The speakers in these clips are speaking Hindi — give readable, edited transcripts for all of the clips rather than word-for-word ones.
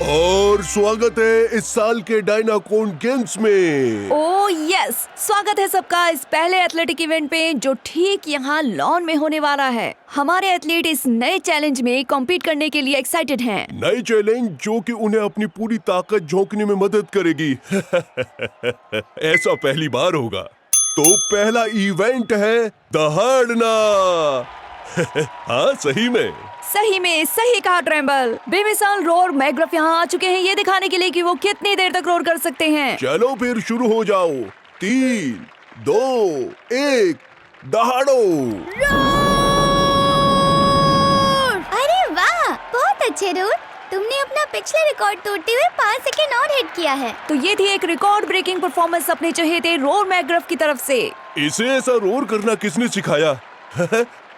और स्वागत है इस साल के डायनाकोन गेम्स में। ओह यस, स्वागत है सबका इस पहले एथलेटिक इवेंट पे जो ठीक यहाँ लॉन में होने वाला है। हमारे एथलीट इस नए चैलेंज में कॉम्पीट करने के लिए एक्साइटेड हैं। नई चैलेंज जो कि उन्हें अपनी पूरी ताकत झोंकने में मदद करेगी। ऐसा पहली बार होगा। तो पहला इवेंट है दहाड़ना। हाँ, सही में सही कहा ट्रेम्बल। बेमिसाल रोर मैकग्रफ यहाँ आ चुके हैं ये दिखाने के लिए कि वो कितनी देर तक रोर कर सकते हैं। चलो फिर शुरू हो जाओ। 3, 2, 1, दहाड़ो। अरे वाह, बहुत अच्छे रोर। तुमने अपना पिछले रिकॉर्ड तोड़ते हुए 5 सेकंड और हिट किया है। तो ये थी एक रिकॉर्ड ब्रेकिंग परफॉर्मेंस अपने चहेते रोर मैकग्रफ की तरफ से। इसे ऐसा रोर करना किसने सिखाया?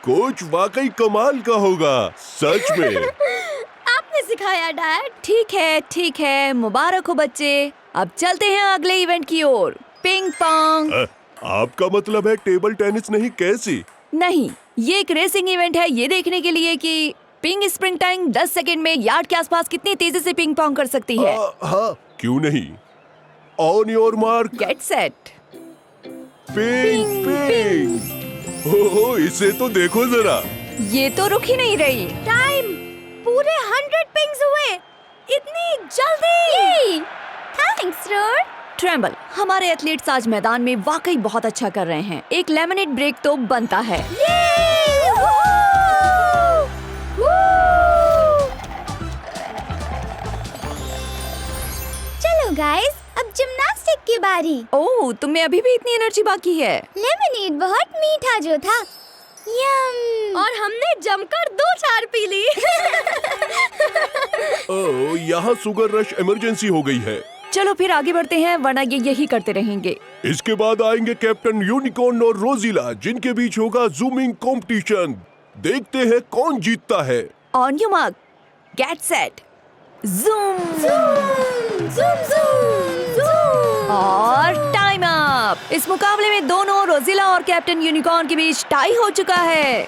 कोच वाकई कमाल का होगा, सच में। आपने सिखाया डैड। ठीक है, मुबारक हो बच्चे। अब चलते हैं अगले इवेंट की ओर। Ping pong. आपका मतलब है टेबल टेनिस नहीं, कैसी? नहीं, ये एक रेसिंग इवेंट है ये देखने के लिए कि पिंग स्प्रिंग टाइम 10 सेकंड में यार्ड के आसपास कितनी तेजी से पिंग पोंग कर सकती है। हाँ, क्यों नहीं। On your mark, get set. Ping. Oh, इसे तो देखो जरा। ये तो रुक ही नहीं रही। टाइम पूरे 100 पिंग्स हुए। इतनी जल्दी। Thanks roar. ट्रेम्बल, हमारे एथलीट्स आज मैदान में वाकई बहुत अच्छा कर रहे हैं। एक लेमनेड ब्रेक तो बनता है। चलो गाइस, अब जिम्नास्टिक की बारी। ओह, तुम्हें अभी भी इतनी एनर्जी बाकी है। लेमनेड बहुत मीठा जो था। यम। और हमने जमकर 2-4 पी ली। ओह, यहाँ शुगर रश इमरजेंसी हो गई है। चलो फिर आगे बढ़ते हैं, वरना ये यही करते रहेंगे। इसके बाद आएंगे कैप्टन यूनिकॉर्न और रोजिला, जिनके बीच होगा जूमिंग कंपटीशन। देखते हैं कौन जीतता है। On your mark, get set, zoom. और टाइम अप। इस मुकाबले में दोनों रोजिला और कैप्टन यूनिकॉर्न के बीच टाई हो चुका है।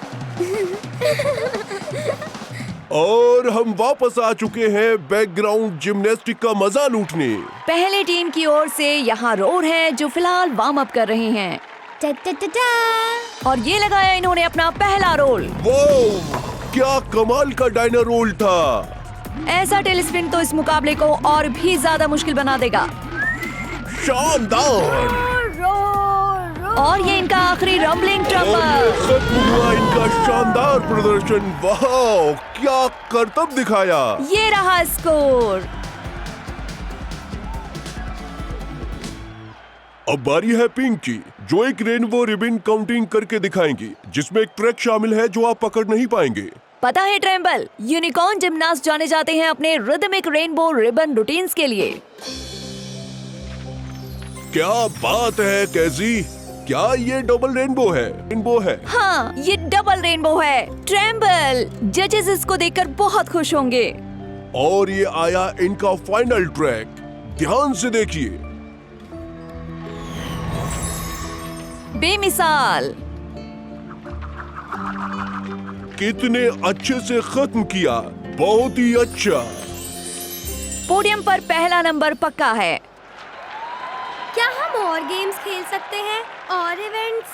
और हम वापस आ चुके हैं बैकग्राउंड जिम्नास्टिक का मजा लूटने। पहले टीम की ओर से यहाँ रोर है जो फिलहाल वार्म अप कर रहे हैं। और ये लगाया इन्होंने अपना पहला रोल। वाह, क्या कमाल का डायना रोल था। ऐसा टेल स्पिन तो इस मुकाबले को और भी ज्यादा मुश्किल बना देगा। शानदार। और ये इनका आखिरी रंबलिंग और ट्रम्बल। ये खत्म हुआ इनका शानदार प्रदर्शन। वाह, क्या करतब दिखाया। ये रहा स्कोर। अब बारी है पिंक की, जो एक रेनबो रिबन काउंटिंग करके दिखाएंगी, जिसमें एक ट्रैक शामिल है जो आप पकड़ नहीं पाएंगे। पता है ट्रेम्बल, यूनिकॉर्न जिम्नास्ट जाने जाते हैं अपने रिदमिक रेनबो रिबन रूटीन्स के लिए। क्या बात है कैजी, क्या ये डबल रेनबो है? हाँ, ये डबल रेनबो है। ट्रेम्बल, जजेस इसको देखकर बहुत खुश होंगे। और ये आया इनका फाइनल ट्रैक, ध्यान से देखिए। बेमिसाल। कितने अच्छे से खत्म किया, बहुत ही अच्छा। पोडियम पर पहला नंबर पक्का है। क्या हम और गेम्स खेल सकते हैं और इवेंट्स?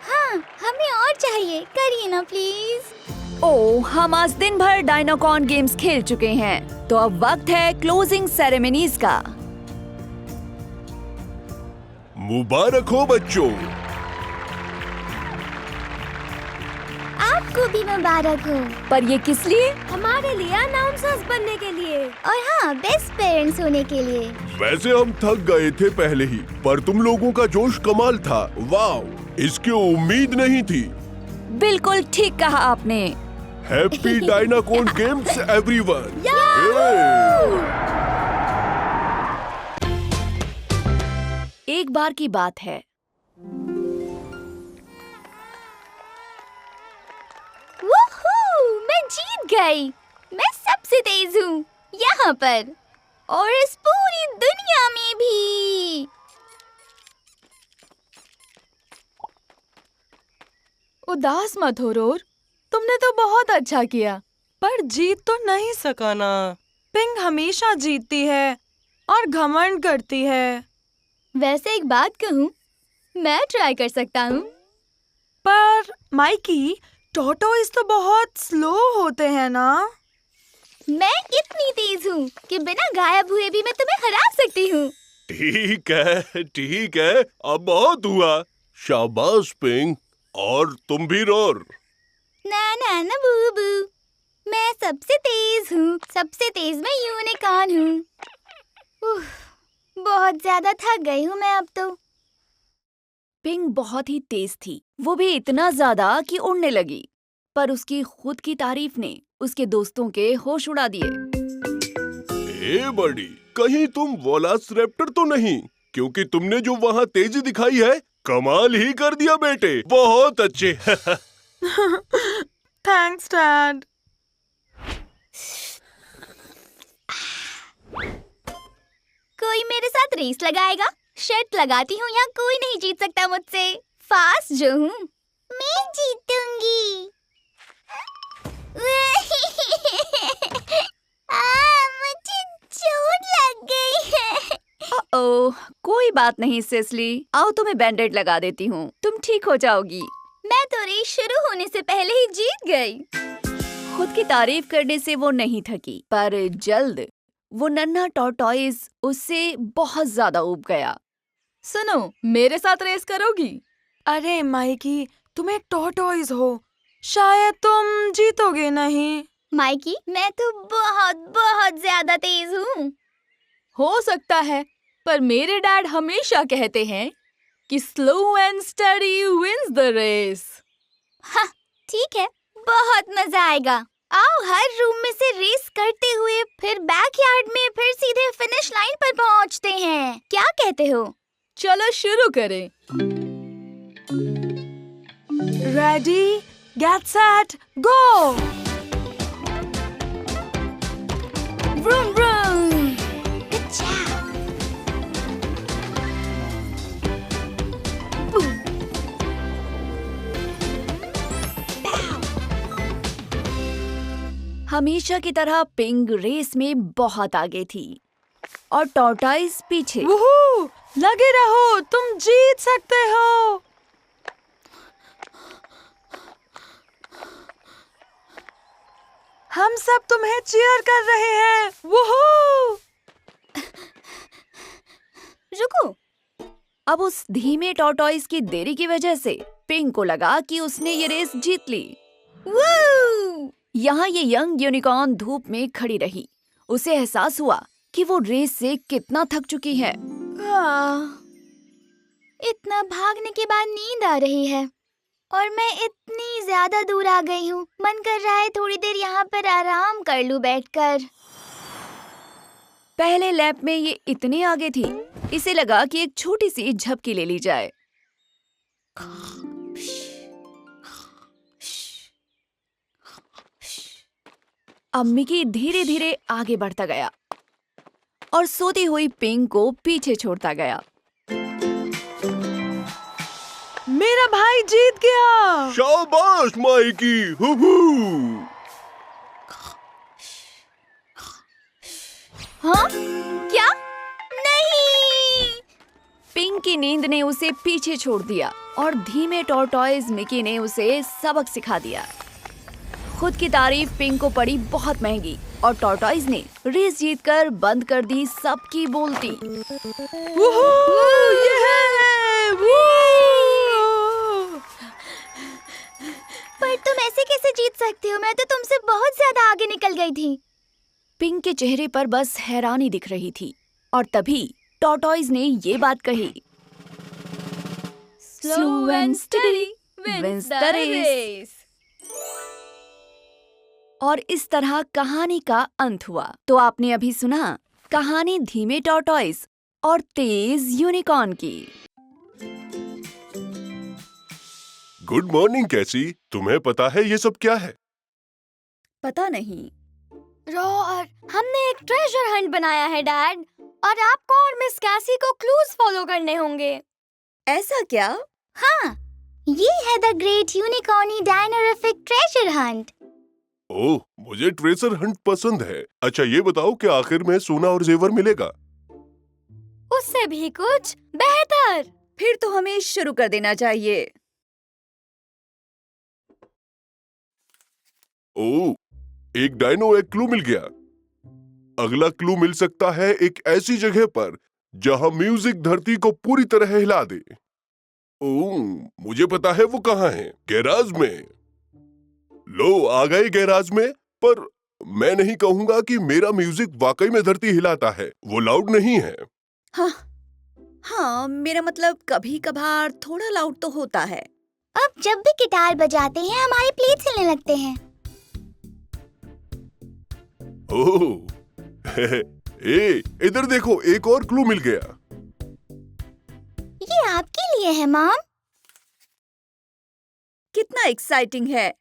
हाँ, हमें और चाहिए, करिए ना प्लीज। ओह, हम आज दिन भर डायनाकॉन गेम्स खेल चुके हैं, तो अब वक्त है क्लोजिंग सेरेमनीज का। मुबारक हो बच्चों। आपको भी मुबारक हो। पर ये किस लिए? हमारे लिए अनाउंसर्स बनने के लिए और हाँ, बेस्ट पेरेंट्स होने के लिए। वैसे हम थक गए थे पहले ही, पर तुम लोगों का जोश कमाल था। वाह, इसकी उम्मीद नहीं थी। बिल्कुल ठीक कहा आपने। Happy Dynacon games everyone. एक बार की बात है, वूहू, मैं जीत गई। मैं सबसे तेज हूँ यहाँ पर और इस पूरी दुनिया में भी। उदास मत हो रोर, तुमने तो बहुत अच्छा किया, पर जीत तो नहीं सका ना। पिंग हमेशा जीतती है और घमंड करती है। वैसे एक बात कहूँ, मैं ट्राई कर सकता हूँ। पर माइकी, टॉर्टोइज तो बहुत स्लो होते हैं ना? मैं इतनी तेज हूँ कि बिना गायब हुए भी मैं तुम्हें हरा सकती हूँ। ठीक है, अब बहुत हुआ। शाबाश पिंग, और तुम भी रोर। ना बूबू, मैं सबसे तेज हूँ, सबसे तेज मैं यूनिकॉर्न हूँ। बहुत ज्यादा थक गई हूँ मैं अब तो। पिंग बहुत ही तेज थी, वो भी इतना ज्यादा कि उड़ने लगी। पर उसकी खुद की तारीफ ने उसके दोस्तों के होश उड़ा दिए। ए बड़ी, कहीं तुम वेलोसिरैप्टर तो नहीं? क्योंकि तुमने जो वहाँ तेजी दिखाई है, कमाल ही कर दिया बेटे, बहुत अच्छे। Thanks dad. कोई मेरे साथ रेस लगाएगा? शर्त लगाती हूँ, यहाँ कोई नहीं जीत सकता मुझसे। फास्ट जो हूँ, मैं जीतूंगी। मुझे चोट लग गई है। ओह, कोई बात नहीं सेस्ली, आओ तुम्हें बैंडेड लगा देती हूँ, तुम ठीक हो जाओगी। मैं तो रेस शुरू होने से पहले ही जीत गई। खुद की तारीफ करने से वो नहीं थकी, पर जल्द वो नन्हा टॉर्टॉइज उससे बहुत ज्यादा ऊब गया। सुनो, मेरे साथ रेस करोगी? अरे माइकी, तुम एक टॉर्टोइज हो, शायद तुम जीतोगे नहीं। माइकी, मैं तो बहुत बहुत ज्यादा तेज हूँ। हो सकता है, पर मेरे डैड हमेशा कहते हैं कि slow and study wins the race. हाँ, ठीक है, बहुत मजा आएगा। आओ हर रूम में से रेस करते हुए फिर बैकयार्ड में फिर सीधे फिनिश लाइन पर पहुंचते हैं। क्या कहते हो? चलो शुरू करें। Ready, get set, go. Vroom vroom. अच्छा। हमेशा की तरह पिंग रेस में बहुत आगे थी और टॉर्टॉइज पीछे। वूहू, लगे रहो, तुम जीत सकते हो। हम सब तुम्हें चीयर कर रहे हैं। वूहू! रुको। अब उस धीमे टॉर्टॉइज की देरी की वजह से पिंग को लगा कि उसने ये रेस जीत ली। वू! यहाँ ये यंग यूनिकॉर्न धूप में खड़ी रही। उसे एहसास हुआ कि वो रेस से कितना थक चुकी है। इतना भागने के बाद नींद आ रही है और मैं इतनी ज्यादा दूर आ गई हूँ। मन कर रहा है थोड़ी देर यहाँ पर आराम कर लूँ बैठकर। पहले लैप में ये इतने आगे थी, इसे लगा कि एक छोटी सी झपकी ले ली जाए। अब मिकी धीरे धीरे आगे बढ़ता गया और सोती हुई पिंग को पीछे छोड़ता गया। मेरा भाई जीत गया। शाबाश माइकी, हुहू। हाँ? क्या? नहीं! पिंग की नींद ने उसे पीछे छोड़ दिया और धीमे टॉर्टॉइज मिकी ने उसे सबक सिखा दिया। खुद की तारीफ पिंग को पड़ी बहुत महंगी और टॉर्टॉइज ने रेस जीतकर बंद कर दी सबकी बोलती। वूहू! पर तुम ऐसे कैसे जीत सकते हो? मैं तो तुमसे बहुत ज्यादा आगे निकल गई थी। पिंग के चेहरे पर बस हैरानी दिख रही थी और तभी टॉर्टॉइज ने ये बात कही। Slow and steady wins the race. और इस तरह कहानी का अंत हुआ। तो आपने अभी सुना कहानी धीमे टॉर्टॉइज और तेज यूनिकॉर्न की। गुड मॉर्निंग कैसी, तुम्हें पता है ये सब क्या है? पता नहीं। रोर, हमने एक ट्रेजर हंट बनाया है डैड, और आपको और मिस कैसी को क्लूज फॉलो करने होंगे। ऐसा क्या? हाँ, ये है द ग्रेट यूनिकॉर्नी डायनोरिफिक ट्रेजर हंट। ओह, मुझे ट्रेजर हंट पसंद है। अच्छा ये बताओ कि आखिर में सोना और जेवर मिलेगा? उससे भी कुछ बेहतर। फिर तो हमें शुरू कर देना चाहिए। ओह, एक डायनो एक क्लू मिल गया। अगला क्लू मिल सकता है एक ऐसी जगह पर जहां म्यूजिक धरती को पूरी तरह हिला दे। ओह, मुझे पता है वो कहाँ है। गैराज में। लो आ गए गैराज में, पर मैं नहीं कहूंगा कि मेरा म्यूजिक वाकई में धरती हिलाता है। वो लाउड नहीं है। हाँ, मेरा मतलब कभी कभार थोड़ा लाउड तो होता है। अब जब भी गिटार बजाते हैं हमारे प्लेट्स हिलने लगते हैं। ओह, इधर देखो, एक और क्लू मिल गया। ये आपके लिए है मॉम। कितना एक्साइटिंग है।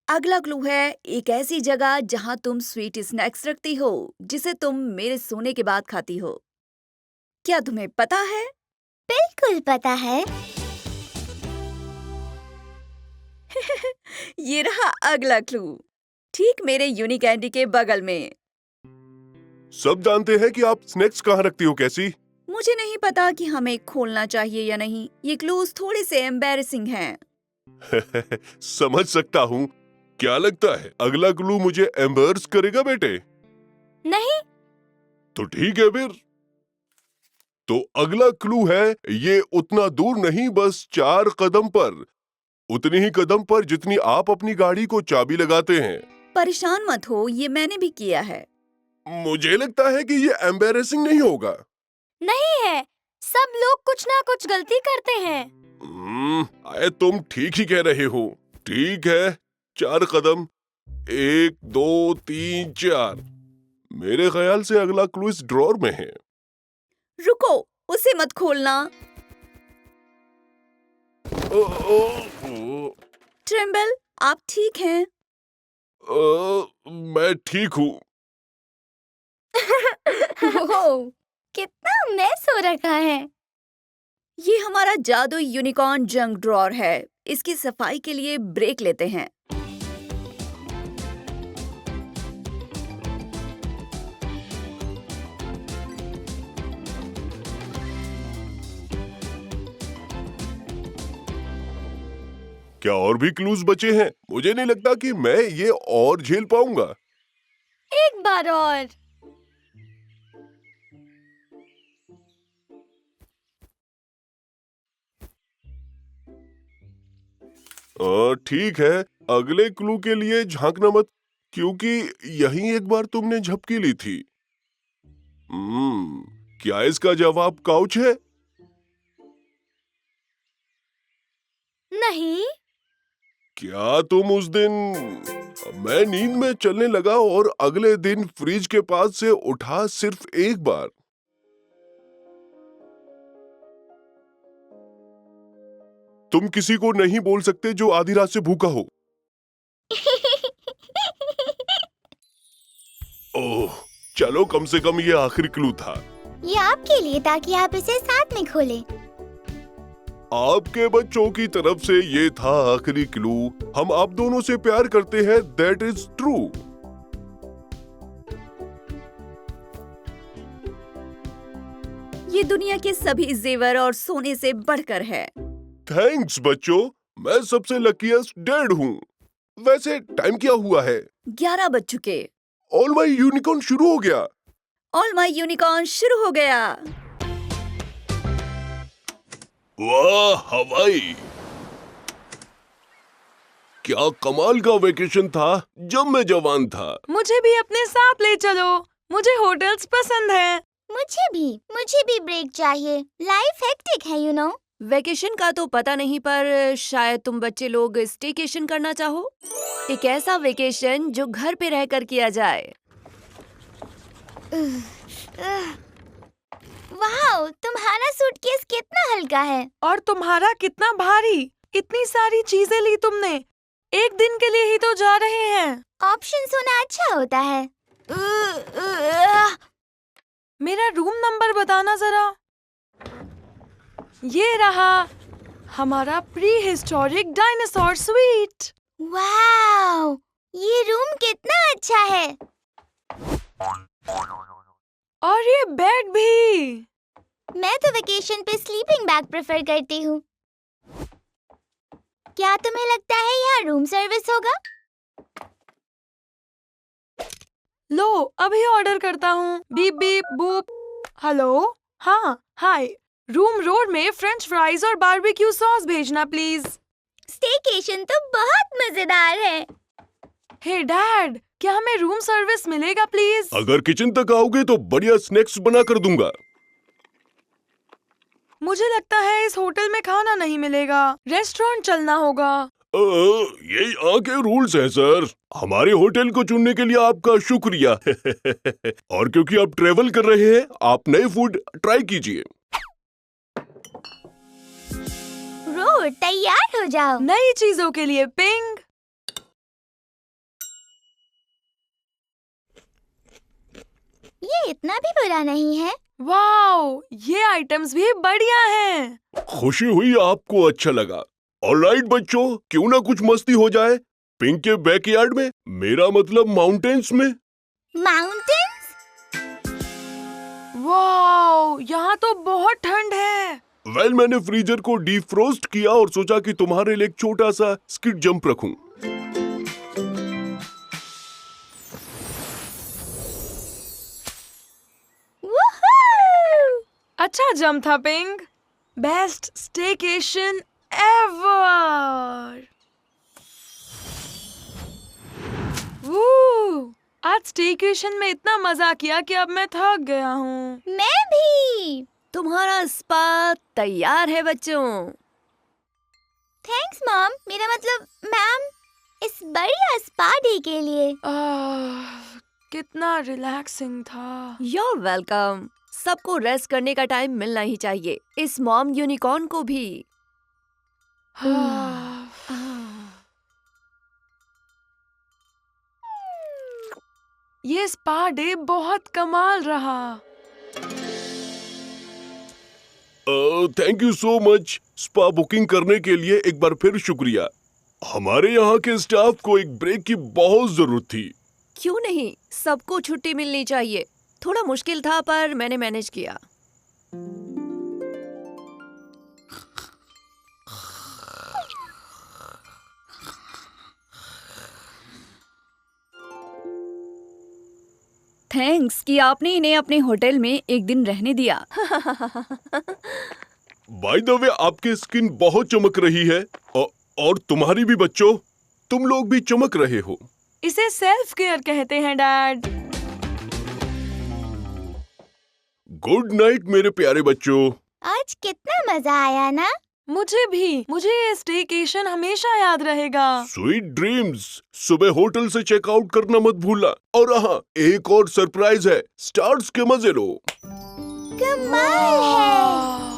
अगला क्लू है एक ऐसी जगह जहां तुम स्वीट स्नैक्स रखती हो जिसे तुम मेरे सोने के बाद खाती हो। क्या तुम्हें पता है? बिल्कुल पता है। ये रहा अगला क्लू, ठीक मेरे यूनिक कैंडी के बगल में। सब जानते हैं कि आप स्नैक्स कहाँ रखती हो कैसी। मुझे नहीं पता कि हमें खोलना चाहिए या नहीं। ये क्लूज थोड़े से एम्बैरेसिंग हैं। समझ सकता हूँ। क्या लगता है अगला क्लू मुझे एम्बर्स करेगा बेटे? नहीं। तो ठीक है फिर। तो अगला क्लू है, ये उतना दूर नहीं, बस 4 कदम पर, उतनी ही कदम पर जितनी आप अपनी गाड़ी को चाबी लगाते हैं। परेशान मत हो, ये मैंने भी किया है। मुझे लगता है कि ये एम्बैरेसिंग नहीं होगा। नहीं है, सब लोग कुछ ना कुछ गलती करते हैं। तुम ठीक ही कह रहे हो। ठीक है, 4 कदम, 1 2 3 4। मेरे ख्याल से अगला क्लू इस ड्रॉर में है। रुको, उसे मत खोलना। ट्रिम्बल, आप ठीक हैं? मैं ठीक हूँ। ओह, कितना मेस हो रखा है। ये हमारा जादू यूनिकॉर्न जंक ड्रॉर है। इसकी सफाई के लिए ब्रेक लेते हैं। क्या और भी क्लूज बचे हैं? मुझे नहीं लगता कि मैं ये और झेल पाऊंगा। एक बार और। ठीक है, अगले क्लू के लिए झांकना मत, क्योंकि यही एक बार तुमने झपकी ली थी। क्या इसका जवाब काउच है? नहीं। क्या तुम उस दिन मैं नींद में चलने लगा और अगले दिन फ्रिज के पास से उठा सिर्फ एक बार? तुम किसी को नहीं बोल सकते जो आधी रात से भूखा हो। ओह, चलो कम से कम ये आखिरी क्लू था। ये आपके लिए, ताकि आप इसे साथ में खोलें। आपके बच्चों की तरफ से ये था आखिरी क्लू। हम आप दोनों से प्यार करते हैं, दैट इज ट्रू। ये दुनिया के सभी जेवर और सोने से बढ़कर है। थैंक्स बच्चों, मैं सबसे लकीएस्ट डैड हूँ। वैसे टाइम क्या हुआ है? 11 बज चुके। ऑल माय यूनिकॉर्न शुरू हो गया। ऑल माय यूनिकॉर्न शुरू हो गया। वाह हवाई, क्या कमाल का वेकेशन था जब मैं जवान था। मुझे भी अपने साथ ले चलो, मुझे होटल्स पसंद है। मुझे भी ब्रेक चाहिए। लाइफ हेक्टिक है, यू नो। वेकेशन का तो पता नहीं, पर शायद तुम बच्चे लोग स्टेकेशन करना चाहो। एक ऐसा वेकेशन जो घर पे रहकर किया जाए। वाह, तुम्हारा सूटकेस कितना हल्का है। और तुम्हारा कितना भारी। इतनी सारी चीजें ली तुमने। एक दिन के लिए ही तो जा रहे हैं। ऑप्शंस होना अच्छा होता है। मेरा रूम नंबर बताना जरा। ये रहा हमारा प्री हिस्टोरिक डायनासोर स्वीट। वाह, ये रूम कितना अच्छा है। और ये बेड भी। मैं तो वेकेशन पे स्लीपिंग बैग प्रेफर करती हूँ। क्या तुम्हें लगता है यहाँ रूम सर्विस होगा? लो अभी ऑर्डर करता हूँ। Beep beep boop. हेलो। हाँ हाय। रूम रोड में फ्रेंच फ्राइज और बारबेक्यू सॉस भेजना प्लीज। स्टेकेशन तो बहुत मजेदार है। हे डैड, क्या हमें रूम सर्विस मिलेगा प्लीज? अगर किचन तक आओगे तो बढ़िया स्नैक्स बना कर दूंगा। मुझे लगता है इस होटल में खाना नहीं मिलेगा, रेस्टोरेंट चलना होगा। ये यहाँ के रूल्स हैं सर। हमारे होटल को चुनने के लिए आपका शुक्रिया। और क्योंकि आप ट्रेवल कर रहे हैं, आप नए फूड ट्राई कीजिए। रोड तैयार हो जाओ। नई चीजों के लिए पिंग। ये इतना भी बुरा नहीं है। वाओ, ये आइटम्स भी बढ़िया हैं। खुशी हुई आपको अच्छा लगा। ऑलराइट बच्चों, क्यों ना कुछ मस्ती हो जाए पिंक के बैकयार्ड में, मेरा मतलब माउंटेन्स में। माउंटेन्स? वाओ, यहाँ तो बहुत ठंड है। मैंने फ्रीजर को डीफ्रोस्ट किया और सोचा कि तुम्हारे लिए एक छोटा सा स्किड जंप रखूं। वूहू! अच्छा जम था Ping. Best staycation ever. Woo, आज स्टेकेशन में इतना मजा किया कि अब मैं थक गया हूँ। मैं भी। तुम्हारा स्पा तैयार है बच्चों। थैंक्स मॉम, मेरा मतलब मैम, इस बढ़िया स्पा डे के लिए। कितना रिलैक्सिंग था। You're welcome. सबको रेस्ट करने का टाइम मिलना ही चाहिए, इस मॉम यूनिकॉर्न को भी। ये स्पा डे बहुत कमाल रहा। Thank you so much. Spa booking करने के लिए एक बार फिर शुक्रिया। हमारे यहाँ के स्टाफ को एक ब्रेक की बहुत जरूरत थी। क्यों नहीं, सबको छुट्टी मिलनी चाहिए। थोड़ा मुश्किल था पर मैंने मैनेज किया। थैंक्स कि आपने इन्हें अपने होटल में एक दिन रहने दिया। बाय द वे, आपकी स्किन बहुत चमक रही है और तुम्हारी भी बच्चों, तुम लोग भी चमक रहे हो। इसे सेल्फ केयर कहते हैं डैड। गुड नाइट मेरे प्यारे बच्चों। आज कितना मजा आया ना। मुझे भी। मुझे ये स्टेकेशन हमेशा याद रहेगा। Sweet dreams. सुबह होटल से चेकआउट करना मत भूलना। और हाँ, एक और सरप्राइज है, स्टार्स के मजे लो। कमाल है।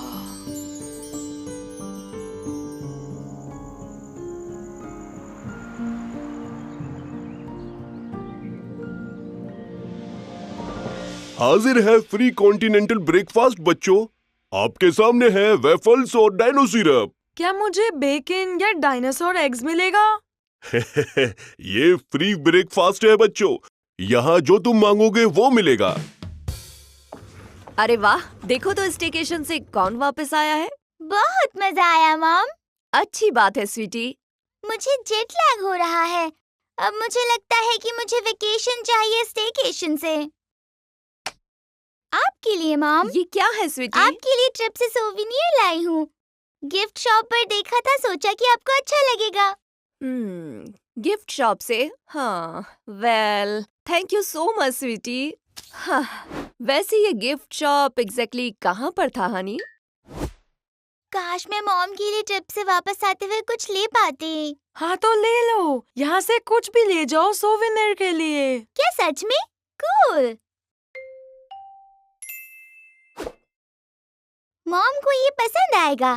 हाजिर है फ्री कॉन्टिनेंटल ब्रेकफास्ट बच्चों। आपके सामने है वेफल्स और डायनो सिरप। क्या मुझे बेकन या डायनासोर एग्स मिलेगा? ये फ्री ब्रेकफास्ट है बच्चों, यहाँ जो तुम मांगोगे वो मिलेगा। अरे वाह, देखो तो स्टेकेशन से कौन वापस आया है। बहुत मजा आया मॉम। अच्छी बात है स्वीटी। मुझे जेट लैग हो रहा है। अब मुझे लगता है कि मुझे वेकेशन चाहिए स्टेकेशन से। आपके लिए मॉम। ये क्या है स्वीटी? आपके लिए ट्रिप से सोविनियर लाई हूँ। गिफ्ट शॉप पर देखा था, सोचा कि आपको अच्छा लगेगा। गिफ्ट शॉप से? हाँ, well thank you so much sweetie. हाँ, वैसे ये गिफ्ट शॉप एग्जैक्टली कहाँ पर था हनी? काश मैं मॉम के लिए ट्रिप से वापस आते हुए कुछ ले पाती। हाँ तो ले लो, यहाँ से कुछ भी ले जाओ सोवेनियर के लिए। क्या सच में? कूल। मॉम को ये पसंद आएगा।